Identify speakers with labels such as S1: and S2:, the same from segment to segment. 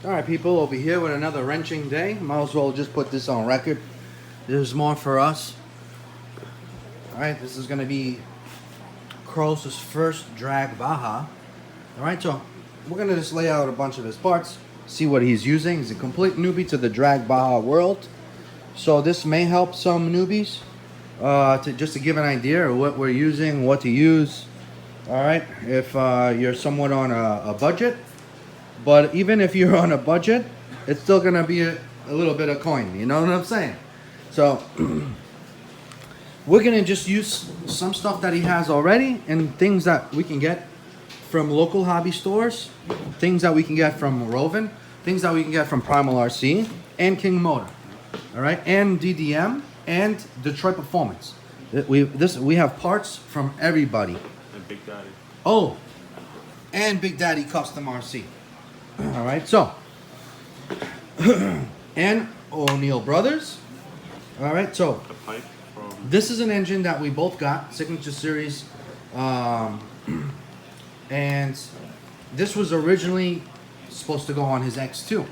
S1: Alright people, over here with another wrenching day. Might as well just put this on record. There's more for us. Alright, this is going to be Carlos's first drag Baja. Alright, so we're going to just lay out a bunch of his parts, see what he's using. He's a complete newbie to the drag Baja world. So this may help some newbies just to give an idea of what we're using, what to use. Alright, if you're somewhat on a budget. But even if you're on a budget, it's still gonna be a little bit of coin. You know what I'm saying? So we're gonna just use some stuff that he has already and things that we can get from local hobby stores, things that we can get from Roven, things that we can get from Primal RC and King Motor. All right, and DDM and Detroit Performance. We have parts from everybody.
S2: And Big Daddy.
S1: Oh, and Big Daddy Custom RC. All right, so and O'Neill Brothers. All right, so
S2: The pipe from...
S1: this is an engine that we both got, Signature Series, and this was originally supposed to go on his X2.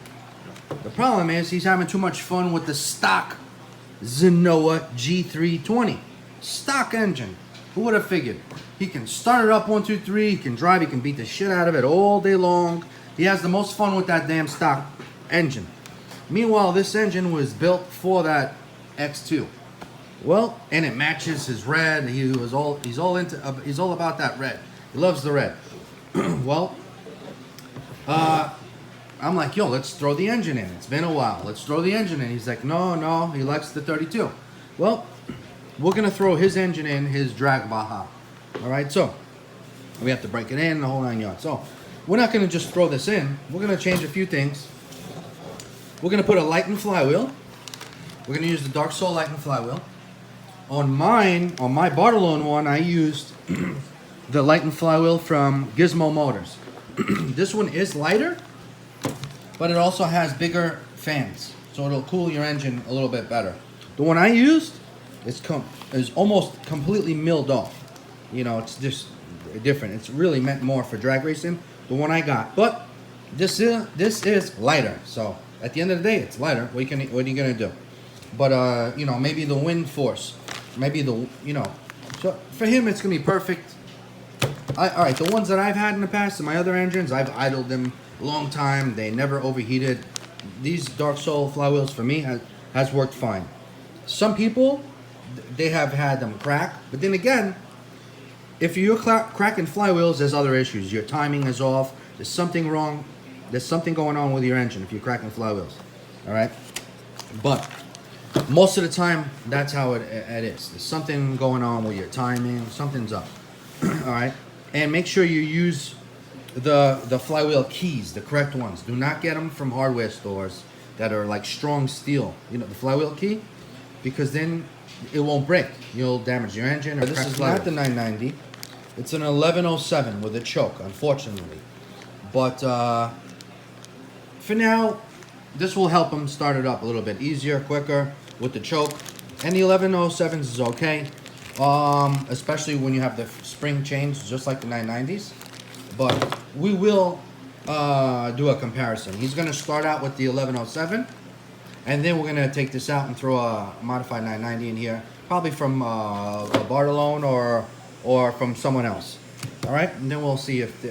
S1: The problem is he's having too much fun with the stock Zenoa G320 stock engine. Who would have figured? He can start it up 1, 2, 3. He can drive. He can beat the shit out of it all day long. He has the most fun with that damn stock engine. Meanwhile, this engine was built for that X2. Well, and it matches his red. He's all about that red. He loves the red. Well, I'm like, yo, let's throw the engine in. It's been a while. Let's throw the engine in. He's like, no, he likes the 32. Well, we're gonna throw his engine in his drag Baja. All right, so we have to break it in, the whole 9 yards. So we're not gonna just throw this in. We're gonna change a few things. We're gonna put a Lighten flywheel. We're gonna use the Dark Soul Lighten flywheel. On my Bartolone one, I used the Lighten flywheel from Gizmo Motors. This one is lighter, but it also has bigger fans, so it'll cool your engine a little bit better. The one I used is almost completely milled off. You know, it's just different. It's really meant more for drag racing. The one I got, but this is lighter. So at the end of the day, it's lighter. What are you gonna do? But you know, maybe the wind force, maybe So for him, it's gonna be perfect. All right, the ones that I've had in the past, in my other engines, I've idled them a long time. They never overheated. These Dark Soul flywheels for me has worked fine. Some people, they have had them crack, but then again, if you're cracking flywheels, there's other issues. Your timing is off. There's something wrong. There's something going on with your engine if you're cracking flywheels. All right, but most of the time, that's how it is. There's something going on with your timing. Something's up. All right, and make sure you use the flywheel keys, the correct ones. Do not get them from hardware stores that are like strong steel. You know, the flywheel key, because then it won't break. You'll damage your engine. Or this is not the 990. It's an 1107 with a choke, unfortunately. But for now, this will help him start it up a little bit easier, quicker with the choke. And the 1107s is okay, especially when you have the spring change, just like the 990s. But we will do a comparison. He's going to start out with the 1107, and then we're going to take this out and throw a modified 990 in here, probably from a Bartolone or from someone else. All right, and then we'll see if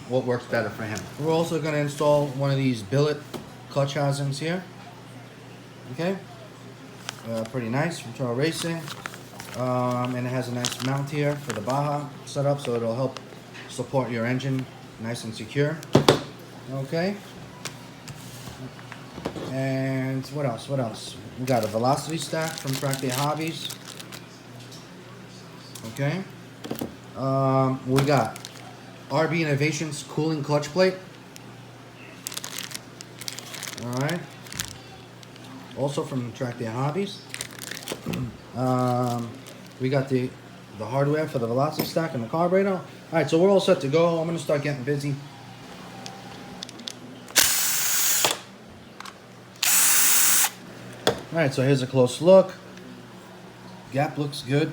S1: what works better for him. We're also going to install one of these billet clutch housings here. Okay, pretty nice from Trail Racing, and it has a nice mount here for the Baja setup, so it'll help support your engine nice and secure. Okay, and what else? We got a velocity stack from Track Day Hobbies. Okay, we got RB Innovations cooling clutch plate. All right, also from Track Day Hobbies. We got the hardware for the velocity stack and the carburetor. All right, so we're all set to go. I'm gonna start getting busy. All right, so here's a close look. Gap looks good.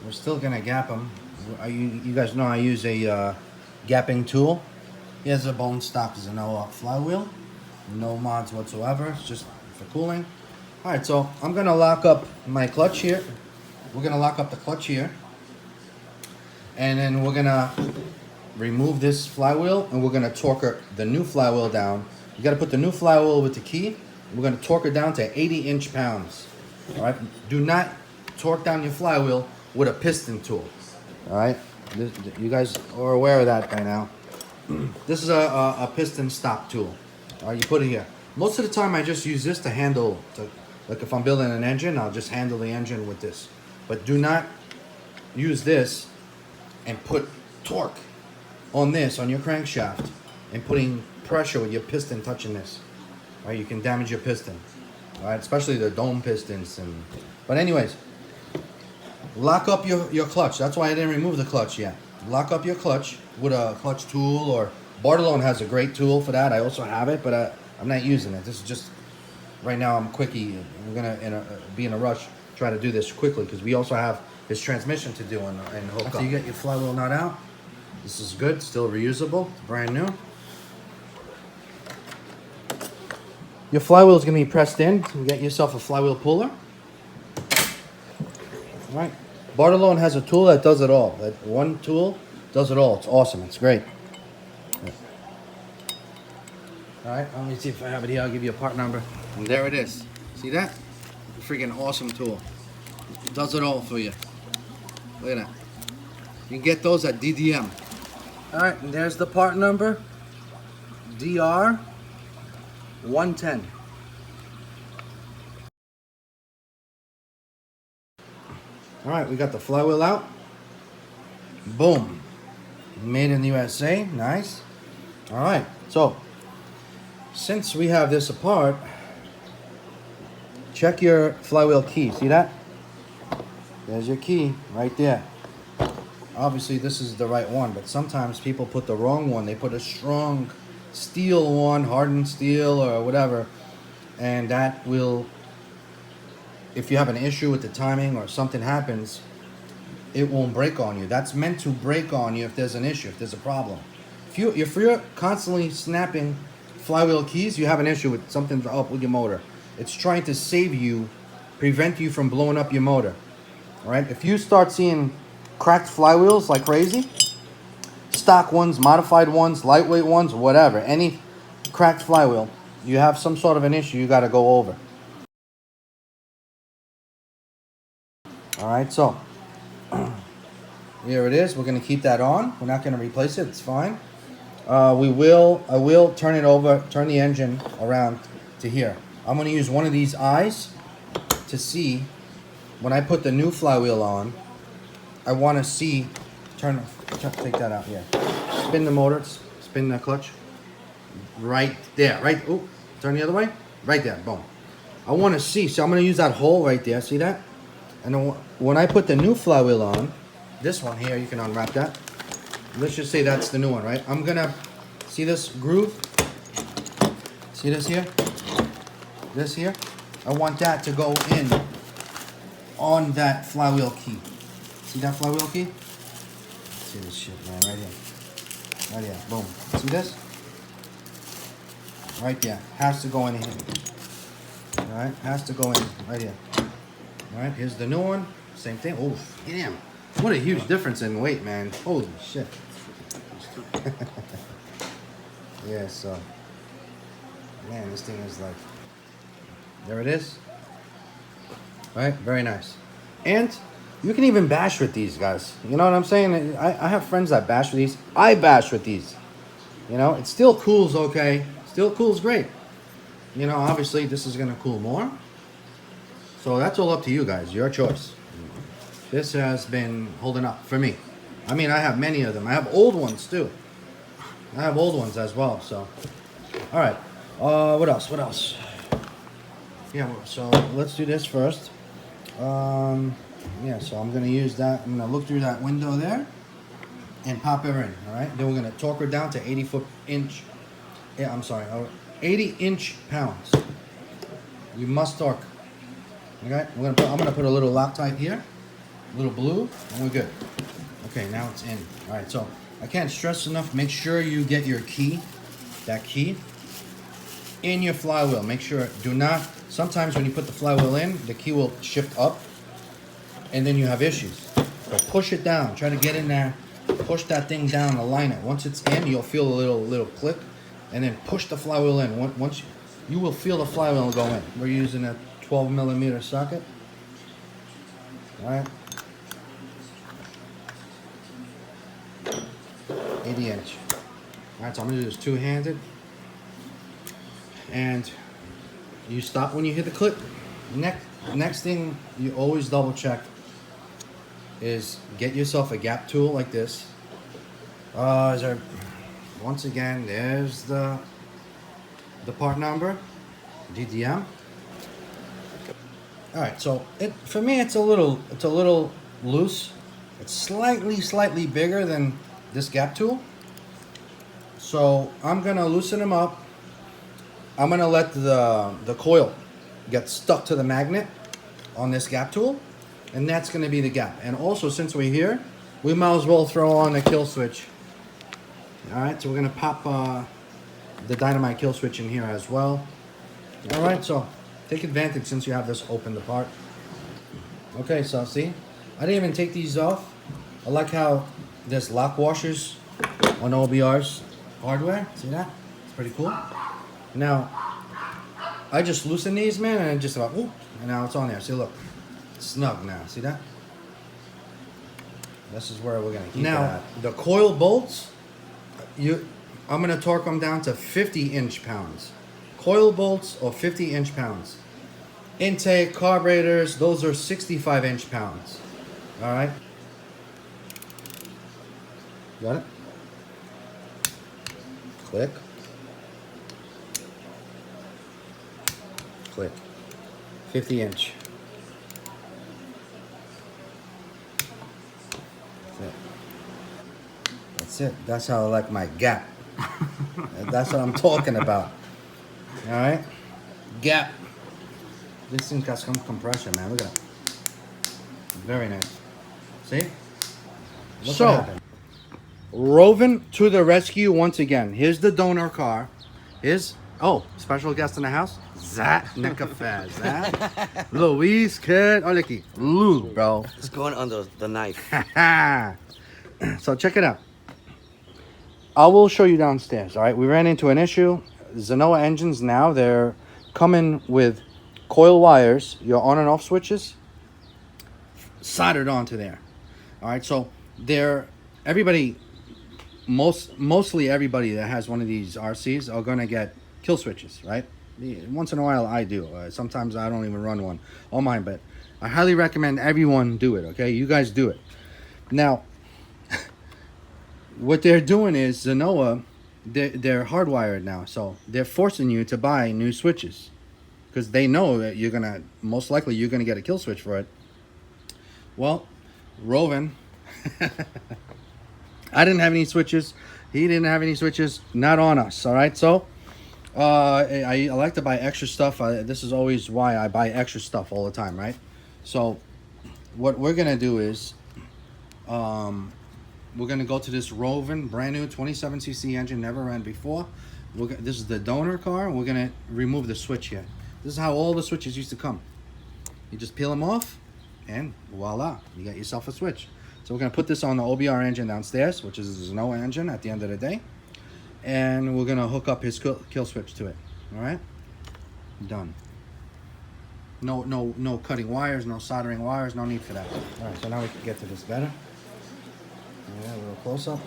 S1: We're still gonna gap them. You guys know I use a gapping tool. Here's a bone stock Zenoa flywheel. No mods whatsoever. It's just for cooling. All right, so I'm gonna lock up my clutch here. We're gonna lock up the clutch here, and then we're gonna remove this flywheel, and we're gonna torque the new flywheel down. You gotta put the new flywheel with the key. We're gonna torque it down to 80 inch-pounds. All right. Do not torque down your flywheel with a piston tool. All right. You guys are aware of that by now. This is a piston stop tool. All right. You put it here. Most of the time, I just use this to handle. Like if I'm building an engine, I'll just handle the engine with this. But do not use this and put torque on this, on your crankshaft, and putting pressure with your piston touching this. All right, you can damage your piston. All right, especially the dome pistons. But anyways, lock up your clutch. That's why I didn't remove the clutch yet. Lock up your clutch with a clutch tool, or Bartolone has a great tool for that. I also have it, but I'm not using it. This is just, right now I'm quickie. We're gonna be in a rush, try to do this quickly, because we also have his transmission to do and hook up. So you get your flywheel nut out. This is good, still reusable, brand new. Your flywheel is going to be pressed in. You get yourself a flywheel puller. All right. Bartolone has a tool that does it all. That one tool does it all. It's awesome. It's great. All right. Let me see if I have it here. I'll give you a part number. And there it is. See that? A freaking awesome tool. It does it all for you. Look at that. You can get those at DDM. All right. And there's the part number. DR 110. All right, we got the flywheel out. Boom. Made in the USA. Nice. All right, so since we have this apart, check your flywheel key. See that? There's your key right there. Obviously, this is the right one, but sometimes people put the wrong one. They put a strong steel one, hardened steel or whatever, and that will, if you have an issue with the timing or something happens, it won't break on you. That's meant to break on you if there's an issue, if there's a problem. If you're constantly snapping flywheel keys, you have an issue with something up with your motor. It's trying to save you, prevent you from blowing up your motor. All right, if you start seeing cracked flywheels like crazy, stock ones, modified ones, lightweight ones, whatever, any cracked flywheel, you have some sort of an issue you got to go over. All right, so here it is. We're going to keep that on. We're not going to replace it. It's fine. I will turn it over, turn the engine around to here. I'm going to use one of these eyes to see when I put the new flywheel on. I want to see, take that out here. Spin the motor, spin the clutch. Right there, right, oh, turn the other way. Right there, boom. I want to see, so I'm going to use that hole right there, see that? And then when I put the new flywheel on, this one here, you can unwrap that. Let's just say that's the new one, right? I'm going to, see this groove? See this here? This here? I want that to go in on that flywheel key. See that flywheel key? See this shit, man, right here. Right here, boom. See this? Right there, has to go in here. All right, has to go in right here. All right, here's the new one. Same thing. Oh, damn. What a huge difference in weight, man. Holy shit. Yeah, so, man, this thing is like, there it is. All right, very nice. And you can even bash with these, guys. You know what I'm saying? I have friends that bash with these. I bash with these. You know, it still cools okay. Still cools great. You know, obviously this is going to cool more. So that's all up to you guys. Your choice. This has been holding up for me. I mean, I have many of them. I have old ones too. I have old ones as well. So, all right. What else? What else? Yeah. So let's do this first. Yeah. So I'm gonna use that. I'm gonna look through that window there and pop her in. All right. Then we're gonna torque her down to 80 inch. Yeah. I'm sorry. 80 inch-pounds. You must torque. Okay. I'm gonna put a little Loctite here. A little blue, and we're good. Okay, now it's in. All right, so I can't stress enough, make sure you get your key, that key, in your flywheel. Make sure, do not, sometimes when you put the flywheel in, the key will shift up and then you have issues. So push it down, try to get in there, push that thing down, align it. Once it's in, you'll feel a little click, and then push the flywheel in. Once you will feel the flywheel go in. We're using a 12mm socket. All right. 80-inch. All right, so I'm gonna do this two-handed. And you stop when you hit the clip. Next thing you always double check is get yourself a gap tool like this. Once again, there's the part number, DDM. All right, so for me it's a little loose. It's slightly bigger than this gap tool. So I'm gonna loosen them up. I'm gonna let the coil get stuck to the magnet on this gap tool, and that's gonna be the gap. And also, since we're here, we might as well throw on a kill switch. All right, so we're gonna pop the dynamite kill switch in here as well. All right, so take advantage since you have this opened apart. Okay, so see, I didn't even take these off. I like how there's lock washers on OBR's hardware. See that? It's pretty cool. Now, I just loosen these, man, and just about, whoop, and now it's on there. See, look, it's snug now. See that? This is where we're gonna keep now, the coil bolts, I'm gonna torque them down to 50 inch-pounds. Coil bolts or 50 inch-pounds. Intake, carburetors, those are 65 inch-pounds. All right? Got it? Click. Click. 50 inch. That's it. That's it. That's how I like my gap. That's what I'm talking about. All right? Gap. This thing's got some compression, man. Look at that. Very nice. See? Look so, what happened. Roven to the rescue once again. Here's the donor car. Here's, oh, special guest in the house. Zat Nicafaz. Zat. Luis Kid. Oh, looky. Lou, bro.
S2: It's going under the knife.
S1: So check it out. I will show you downstairs, all right? We ran into an issue. Zenoa engines now, they're coming with coil wires, your on and off switches, soldered onto there. All right, so mostly everybody that has one of these RCs are gonna get kill switches, right? Once in a while I do. Sometimes I don't even run one on mine, but I highly recommend everyone do it, okay? You guys do it. Now, what they're doing is Zenoa, they're hardwired now, so they're forcing you to buy new switches because they know that most likely you're gonna get a kill switch for it. Well, Roven, I didn't have any switches. He didn't have any switches. Not on us. All right. So I like to buy extra stuff. This is always why I buy extra stuff all the time, right? So what we're gonna do is we're gonna go to this Roven brand new 27cc engine, never ran before. This is the donor car. We're gonna remove the switch here. This is how all the switches used to come. You just peel them off, and voila, you got yourself a switch. So we're gonna put this on the OBR engine downstairs, which is a Zenoa engine at the end of the day, and we're gonna hook up his kill switch to it. All right, done. No cutting wires, no soldering wires, no need for that. All right, so now we can get to this better. Yeah, a little close up.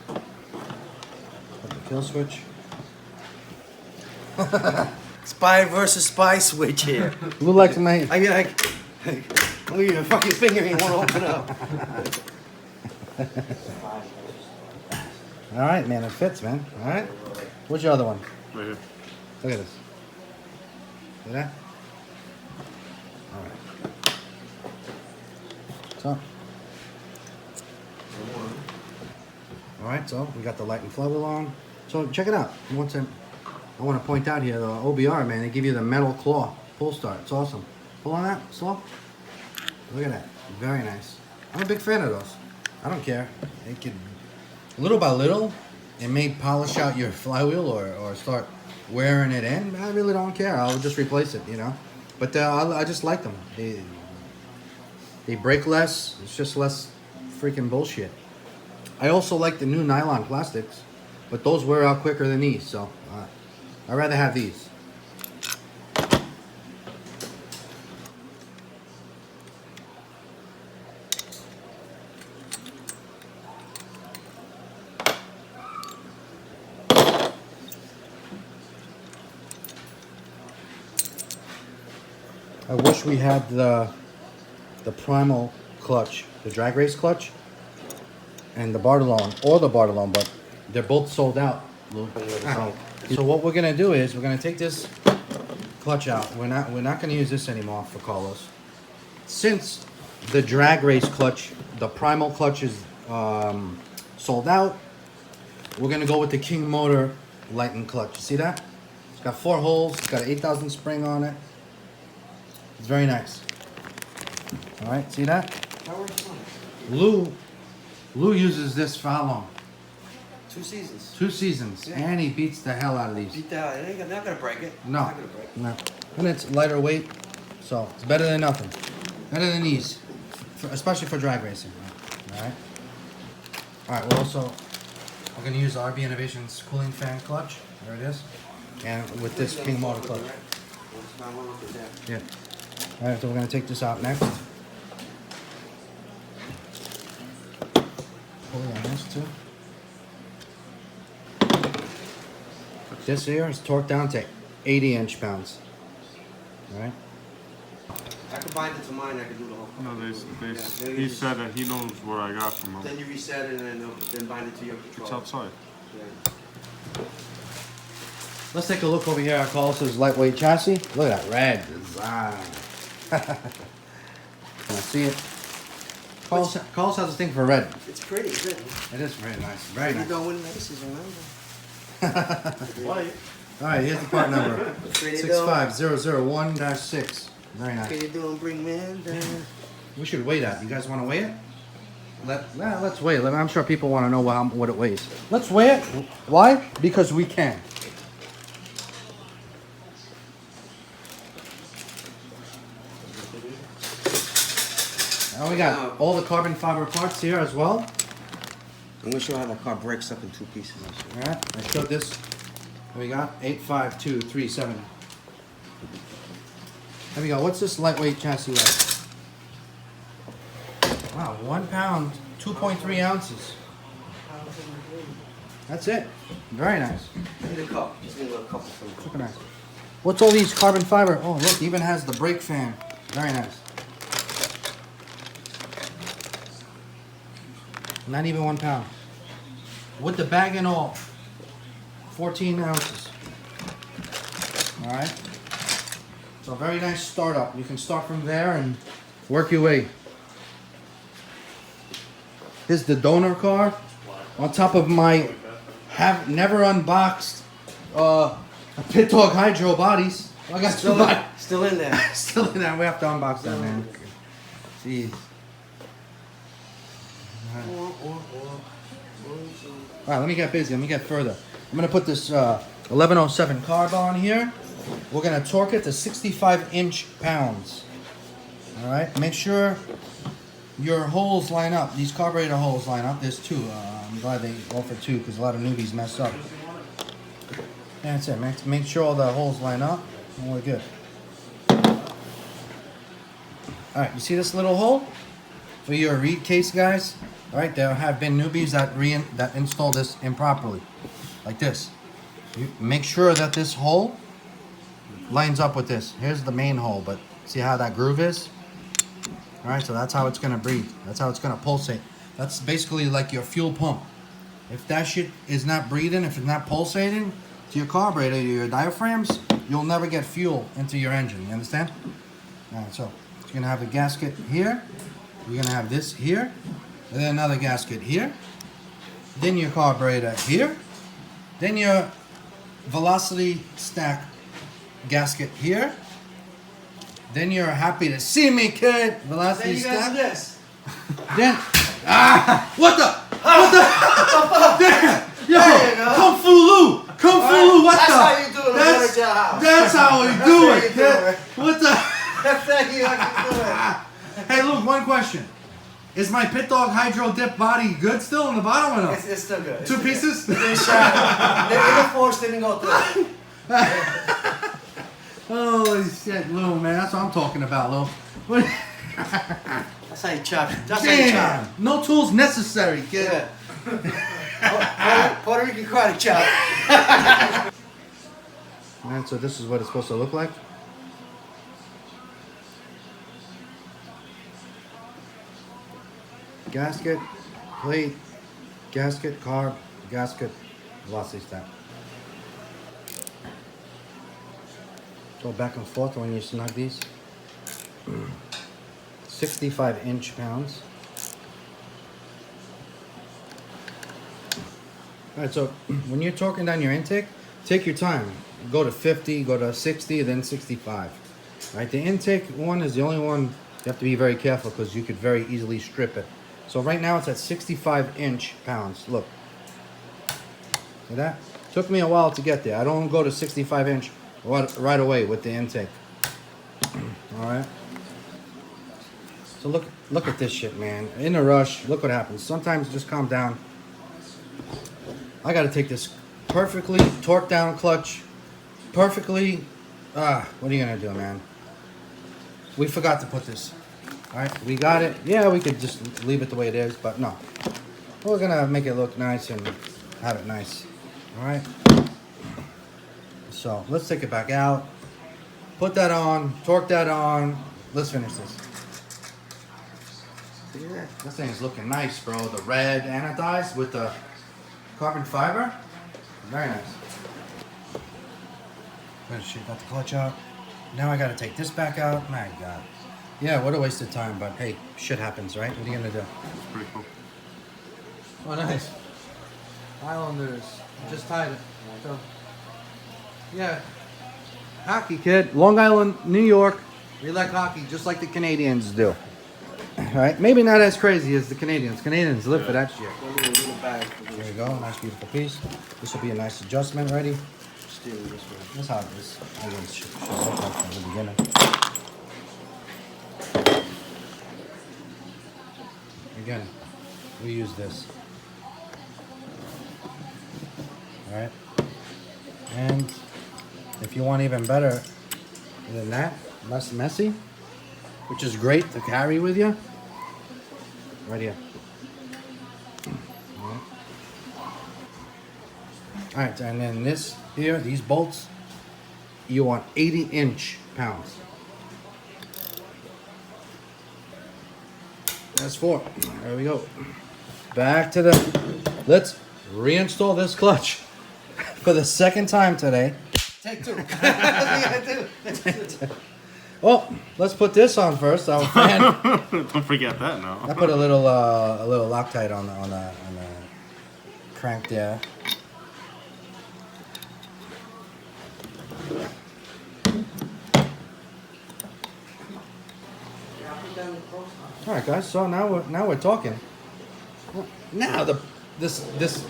S1: Put the kill switch.
S2: Spy versus spy switch here.
S1: Who likes my?
S2: I mean, look at your fucking finger, you won't open up.
S1: All right, man, it fits, man. All right. Where's your other one?
S2: Right here.
S1: Look at this. See that? All right. So. All right, so we got the light and flywheel on. So check it out. I want to point out here the OBR, man. They give you the metal claw pull start. It's awesome. Pull on that slow. Look at that. Very nice. I'm a big fan of those. I don't care. It could, little by little, it may polish out your flywheel or start wearing it in. I really don't care. I'll just replace it, you know. But I just like them. They break less. It's just less freaking bullshit. I also like the new nylon plastics, but those wear out quicker than these. So I'd rather have these. I wish we had the primal clutch, the drag race clutch, and the Bartolone, or the Bartolone, but they're both sold out. So what we're gonna do is we're gonna take this clutch out. We're not gonna use this anymore for Carlos, since the drag race clutch, the primal clutch is sold out. We're gonna go with the King Motor Lightning clutch. You see that? It's got 4 holes. It's got an 8,000 spring on it. It's very nice. All right, see that? Lou uses this for how long?
S2: 2 seasons.
S1: 2 seasons,
S2: Yeah.
S1: and he beats the hell out of these.
S2: Beat that. It ain't not gonna break it.
S1: No,
S2: Not gonna break it.
S1: no, and it's lighter weight, so it's better than nothing. Better than these, especially for drag racing. All right. All right. We're gonna use RB Innovations cooling fan clutch. There it is, and with this King Motor clutch. Yeah. All right, so we're gonna take this out next. Pulley on this too. This here is torqued down to 80 inch-pounds. All right.
S2: I could bind it to mine. I could do the whole.
S3: No,
S2: Yeah,
S3: he said that he knows what I got from him.
S2: Then you reset it and then bind it to your controller.
S3: It's outside.
S2: Yeah.
S1: Let's take a look over here at Carlos's lightweight chassis. Look at that red design. Can I see it? Carlos has a thing for red.
S2: It's pretty, isn't it?
S1: It is very nice. Very
S2: You
S1: nice.
S2: don't win medicines, remember?
S1: All right, here's the part number. 65001-6. Very nice.
S2: Can you do and bring man down?
S1: We should weigh that. You guys want to weigh it? Let's weigh it. I'm sure people want to know what it weighs. Let's weigh it. Why? Because we can. And we got all the carbon fiber parts here as well.
S2: I'm gonna show how that car breaks up in 2 pieces.
S1: All right, I showed this. What we got 85237. There we go. What's this lightweight chassis like? Wow, 1 pound, 2.3 ounces. That's it. Very nice.
S2: I need a cup. Just need a little cup of food.
S1: Super nice. What's all these carbon fiber? Oh, look, even has the brake fan. Very nice. Not even 1 pound. With the bag and all, 14 ounces. All right. So very nice startup. You can start from there and work your way. Here's the donor car on top of my never unboxed Pit Dog Hydro bodies. I got
S2: Still in there.
S1: Still in there. We have to unbox that, man. Jeez. All right, let me get busy. Let me get further. I'm gonna put this 1107 carb on here. We're gonna torque it to 65 inch-pounds. All right. Make sure your holes line up. These carburetor holes line up. There's 2. I'm glad they offered 2 because a lot of newbies mess up. That's it. Make sure all the holes line up, and we're good. All right. You see this little hole for your reed case, guys? All right, there have been newbies that install this improperly, like this. You make sure that this hole lines up with this. Here's the main hole, but see how that groove is? All right, so that's how it's gonna breathe. That's how it's gonna pulsate. That's basically like your fuel pump. If that shit is not breathing, if it's not pulsating to your carburetor, your diaphragms, you'll never get fuel into your engine. You understand? All right, so you're gonna have a gasket here. You're gonna have this here. And then another gasket here, then your carburetor here, then your velocity stack gasket here, then you're happy to see me, kid. Velocity
S2: Then you guys do
S1: stack.
S2: this.
S1: Then What the? What the? Damn! Yo,
S2: There you go.
S1: Kung Fu Lou! Kung Fu Lou, what
S2: That's
S1: the?
S2: how you do it in a
S1: That's,
S2: jailhouse.
S1: that's how we
S2: That's
S1: do
S2: how
S1: it.
S2: you do it.
S1: What the?
S2: That's how you do it.
S1: Hey, Luke, one question. Is my Pit Dog Hydro Dip body good still in the bottom or no?
S2: It's still good.
S1: Two pieces?
S2: They shot. The force didn't go through.
S1: Holy shit, Lou, man. That's what I'm talking about, Lou. What?
S2: That's how you chop. That's how you chop.
S1: Damn! No tools necessary, kid.
S2: Yeah. Puerto Rican karate chop.
S1: Man, so this is what it's supposed to look like? Gasket, plate, gasket, carb, gasket, velocity stack. Go back and forth when you snug these. 65 inch pounds. Alright, so when you're torquing down your intake, take your time. Go to 50, go to 60, then 65. Right, the intake one is the only one you have to be very careful because you could very easily strip it. So right now it's at 65 inch pounds. Look. See that? Took me a while to get there. I don't go to 65 inch right away with the intake. Alright. So look at this shit, man. In a rush, look what happens. Sometimes just calm down. I gotta take this perfectly torqued down clutch. Perfectly. What are you gonna do, man? We forgot to put this. Alright, we got it. Yeah, we could just leave it the way it is, but no. We're gonna make it look nice and have it nice. Alright? So, let's take it back out. Put that on. Torque that on. Let's finish this. Yeah, this thing is looking nice, bro. The red anodized with the carbon fiber. Very nice. Good shit, got the clutch out. Now I gotta take this back out. My God. Yeah, what a waste of time, but hey, shit happens, right? What are you gonna do?
S3: It's pretty cool.
S1: Oh, nice. Islanders. Just tied it. So, yeah. Hockey, kid. Long Island, New York. We like hockey just like the Canadians do. Alright, maybe not as crazy as the Canadians. Canadians live for that shit. There you go, nice beautiful piece. This will be a nice adjustment, ready?
S2: Steal this one.
S1: That's how this should look like from the beginning. Again, we use this. Alright? And if you want even better than that, less messy, which is great to carry with you, right here. Alright, and then this here, these bolts, you want 80 inch pounds. That's 4. There we go. Back to the, let's reinstall this clutch for the second time today.
S2: Take 2.
S1: Well, let's put this on first. Our fan.
S3: Don't forget that now.
S1: I put a little Loctite on the crank there. All right, guys. So now we're talking. Now this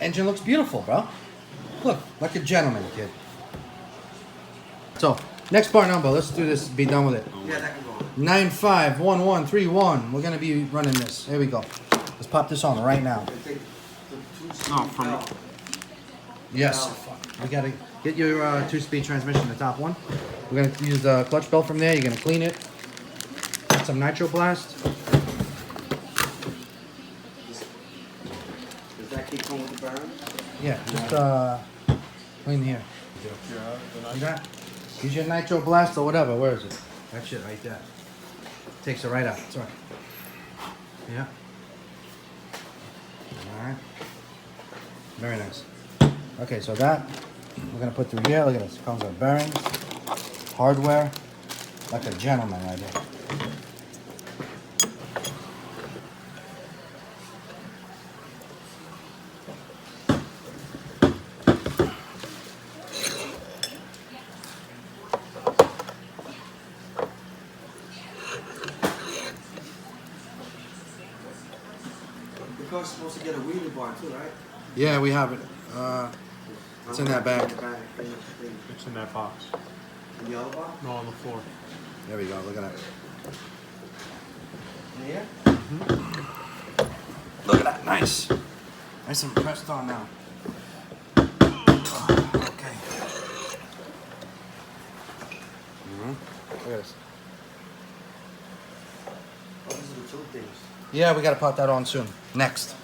S1: engine looks beautiful, bro. Look, like a gentleman, kid. So next part number. Let's do this. Be done with it.
S2: Yeah, that can go on.
S1: 951131. We're gonna be running this. Here we go. Let's pop this on right now.
S3: No, from
S1: Yes. We gotta get your 2-speed transmission, the top one. We're gonna use the clutch belt from there. You're gonna clean it. Put some Nitro Blast.
S2: Does that keep going with the burn?
S1: Yeah, just clean here. See that? Use your Nitro Blast or whatever. Where is it? That shit right there. Takes it right out. Sorry. Yeah. Alright. Very nice. Okay, so that we're gonna put through here. Look at this. It comes with bearings, hardware, like a gentleman right here.
S2: supposed to get a wheelie bar too, right?
S1: Yeah, we have it. It's in that bag.
S3: It's in that box.
S2: In the other bar?
S3: No, on the floor.
S1: There we go. Look at that.
S2: Yeah.
S1: Look at that. Nice. Nice and pressed on now. Okay. Look at this.
S2: Oh, these are the two things.
S1: Yeah, we gotta put that on soon. Next.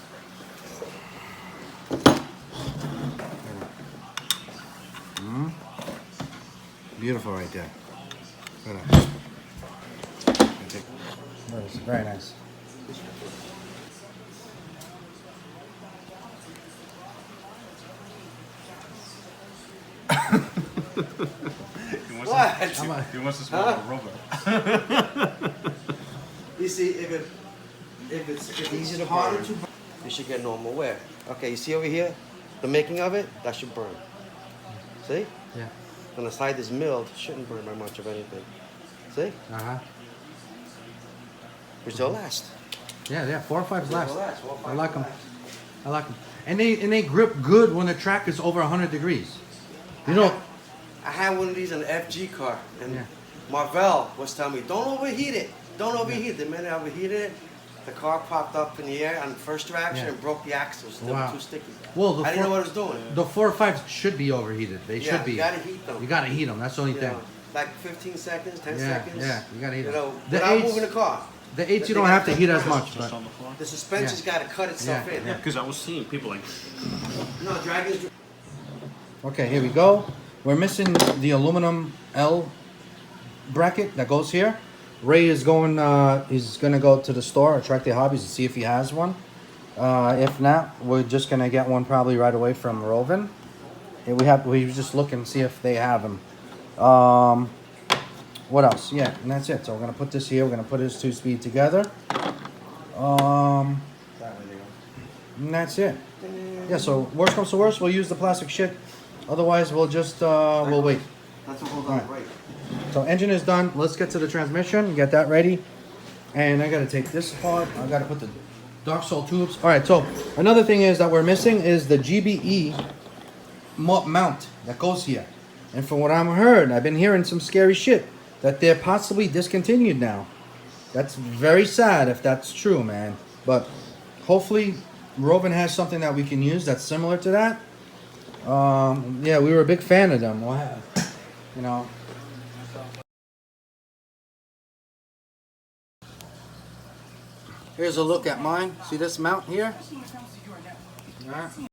S1: Beautiful right there. Look at that. That is very nice.
S2: What?
S3: He wants to smell the rubber.
S2: You see, if it's easy to burn, you should get normal wear. Okay, you see over here, the making of it, that should burn. See?
S1: Yeah.
S2: On the side that's milled, shouldn't burn by much of anything. See?
S1: Uh-huh.
S2: Which they'll last.
S1: Yeah, 4 or 5's last.
S2: They'll last. 4 or 5
S1: I like
S2: will
S1: them.
S2: last.
S1: I like them. And they grip good when the track is over 100 degrees. You know,
S2: I had one of these in an FG car, and
S1: Yeah.
S2: Marvell was telling me, don't overheat it. Don't overheat it. The minute I overheated it, the car popped up in the air on the first traction
S1: Yeah.
S2: and broke the axles. They
S1: Wow.
S2: were too sticky.
S1: Well,
S2: I didn't know what I was doing.
S1: the 4 or 5s should be overheated. They
S2: Yeah,
S1: should be.
S2: you gotta heat them.
S1: You gotta heat them. That's the only
S2: You
S1: thing.
S2: know, like 15 seconds, 10
S1: Yeah,
S2: seconds.
S1: yeah, you gotta heat
S2: You
S1: them.
S2: know,
S1: The
S2: without
S1: 8s
S2: moving the car.
S1: The 8s you
S2: They
S1: don't
S2: gotta
S1: have to
S2: take
S1: heat as
S2: the
S1: much.
S3: Just
S1: But
S3: on the floor.
S2: The suspension's got to cut itself
S1: Yeah,
S2: in.
S3: Yeah, because I was seeing people like.
S2: No, dragons.
S1: okay, here we go. We're missing the aluminum L bracket that goes here. Ray is going. He's gonna go to the store, Attractive Hobbies, to see if he has one. If not, we're just gonna get one probably right away from Rovin. And we was just looking to see if they have them. What else? Yeah, and that's it. So we're gonna put this here. We're gonna put his 2-speed together. And that's it. Yeah. So worst comes to worst, we'll use the plastic shit. Otherwise, we'll just we'll wait.
S2: That's what holds
S1: All
S2: on
S1: right.
S2: the brake.
S1: So engine is done. Let's get to the transmission. Get that ready. And I gotta take this apart. I gotta put the dark sole tubes. All right. So another thing is that we're missing is the GBE mount that goes here. And from what I've heard, I've been hearing some scary shit that they're possibly discontinued now. That's very sad if that's true, man. But hopefully, Rovin has something that we can use that's similar to that. Yeah, we were a big fan of them. You know. Here's a look at mine. See this mount here? Alright.